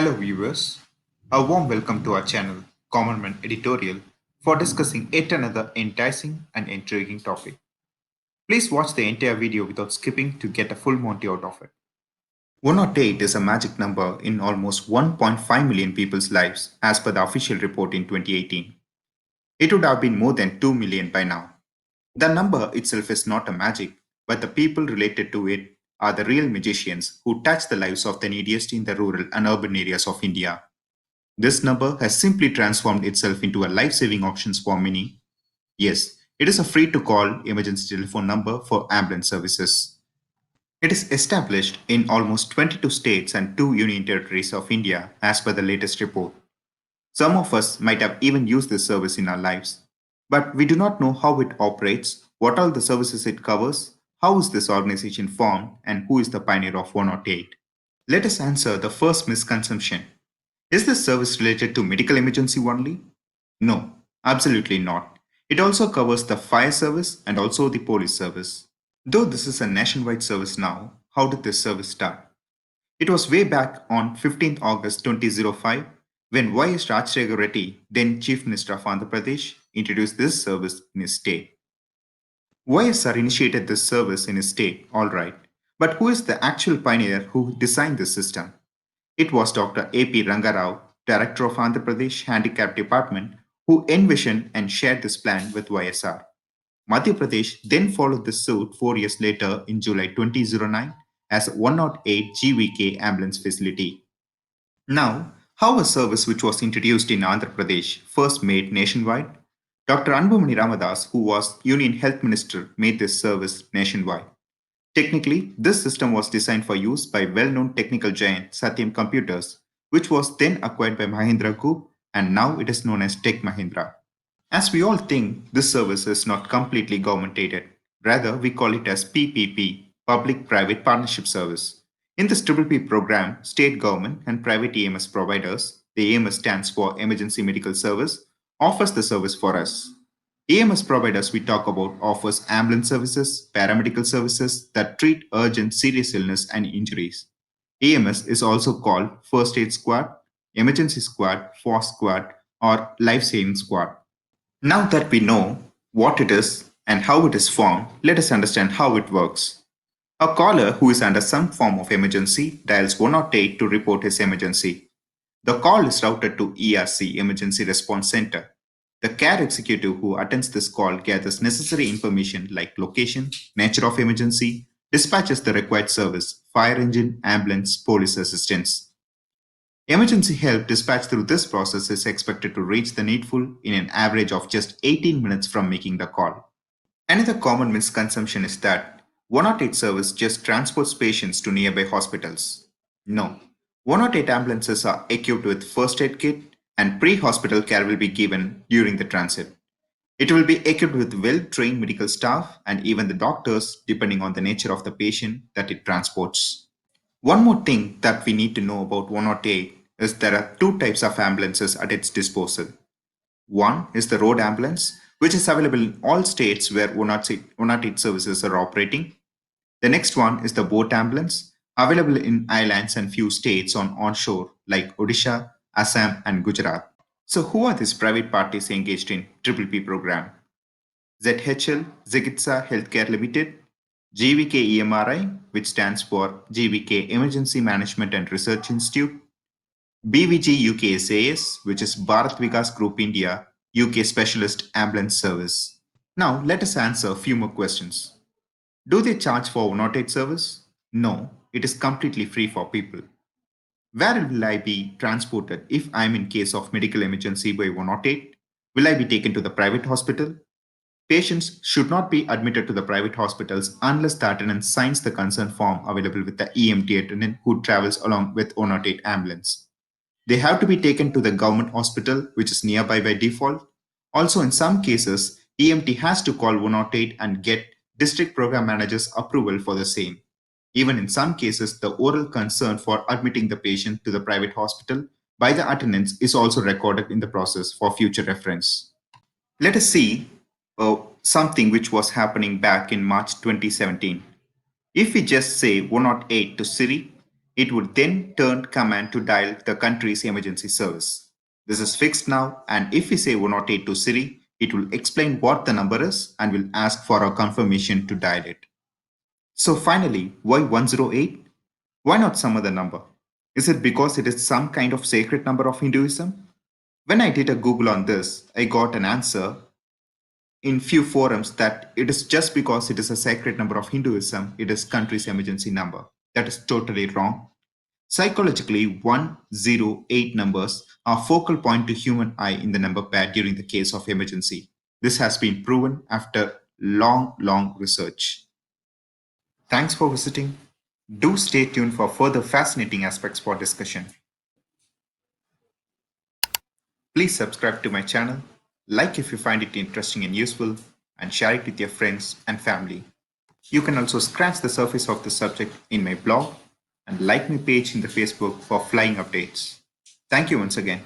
Hello viewers, a warm welcome to our channel, Commonman Editorial, for discussing yet another enticing and intriguing topic. Please watch the entire video without skipping to get a full Monty out of it. 108 is a magic number in almost 1.5 million people's lives as per the official report in 2018. It would have been more than 2 million by now. The number itself is not a magic, but the people related to it are the real magicians who touch the lives of the neediest in the rural and urban areas of India. This number has simply transformed itself into a life-saving option for many. Yes, it is a free-to-call emergency telephone number for ambulance services. It is established in almost 22 states and 2 union territories of India as per the latest report. Some of us might have even used this service in our lives, but we do not know how it operates, what all the services it covers, how is this organization formed, and who is the pioneer of 108. Let us answer the first misconception. Is this service related to medical emergency only? No, absolutely not. It also covers the fire service and also the police service. Though this is a nationwide service now, how did this service start? It was way back on 15th August 2005 when Y.S. Rajshekar Reddy, then Chief Minister of Andhra Pradesh, introduced this service in his state. YSR initiated this service in his state, alright, but who is the actual pioneer who designed this system? It was Dr. A.P. Rangarao, Director of Andhra Pradesh Handicap Department, who envisioned and shared this plan with YSR. Madhya Pradesh then followed this suit 4 years later in July 2009 as 108 GVK ambulance facility. Now, how a service which was introduced in Andhra Pradesh first made nationwide? Dr. Anbumani Ramadas, who was Union Health Minister, made this service nationwide. Technically, this system was designed for use by well-known technical giant Satyam Computers, which was then acquired by Mahindra Group and now it is known as Tech Mahindra. As we all think, this service is not completely government-aided. Rather, we call it as PPP, Public-Private Partnership Service. In this P program, state government and private EMS providers, the EMS stands for Emergency Medical Service, offers the service for us. EMS providers we talk about offers ambulance services, paramedical services that treat urgent serious illness and injuries. EMS is also called First Aid Squad, Emergency Squad, FOSS Squad, or Life Saving Squad. Now that we know what it is and how it is formed, let us understand how it works. A caller who is under some form of emergency dials 108 to report his emergency. The call is routed to ERC, Emergency Response Center. The care executive who attends this call gathers necessary information like location, nature of emergency, dispatches the required service, fire engine, ambulance, police assistance. Emergency help dispatched through this process is expected to reach the needful in an average of just 18 minutes from making the call. Another common misconception is that 108 service just transports patients to nearby hospitals. No, 108 ambulances are equipped with first aid kit and pre-hospital care will be given during the transit. It will be equipped with well-trained medical staff and even the doctors depending on the nature of the patient that it transports. One more thing that we need to know about 108 is there are two types of ambulances at its disposal. One is the road ambulance, which is available in all states where 108 services are operating. The next one is the boat ambulance, available in islands and few states on onshore like Odisha, Assam, and Gujarat. So, who are these private parties engaged in P program? ZHL, Zigitsa Healthcare Limited, GVK EMRI, which stands for GVK Emergency Management and Research Institute, BVG UK SAS, which is Bharat Vikas Group India, UK Specialist Ambulance Service. Now, let us answer a few more questions. Do they charge for 108 service? No, it is completely free for people. Where will I be transported if I am in case of medical emergency by 108? Will I be taken to the private hospital? Patients should not be admitted to the private hospitals unless the attendant signs the consent form available with the EMT attendant who travels along with 108 ambulance. They have to be taken to the government hospital, which is nearby by default. Also, in some cases, EMT has to call 108 and get district program manager's approval for the same. Even in some cases, the oral consent for admitting the patient to the private hospital by the attendants is also recorded in the process for future reference. Let us see something which was happening back in March 2017. If we just say 108 to Siri, It would then turn command to dial the country's emergency service. This is fixed now, and if we say 108 to Siri, it will explain what the number is and will ask for our confirmation to dial it. So finally, why 108? Why not some other number? Is it because it is some kind of sacred number of Hinduism? When I did a Google on this, I got an answer in few forums that it is just because it is a sacred number of Hinduism, it is country's emergency number. That is totally wrong. Psychologically, 108 numbers are focal point to human eye in the number pad during the case of emergency. This has been proven after long research. Thanks for visiting. Do stay tuned for further fascinating aspects for discussion. Please subscribe to my channel, like if you find it interesting and useful, and share it with your friends and family. You can also scratch the surface of the subject in my blog and like my page in the Facebook for flying updates. Thank you once again.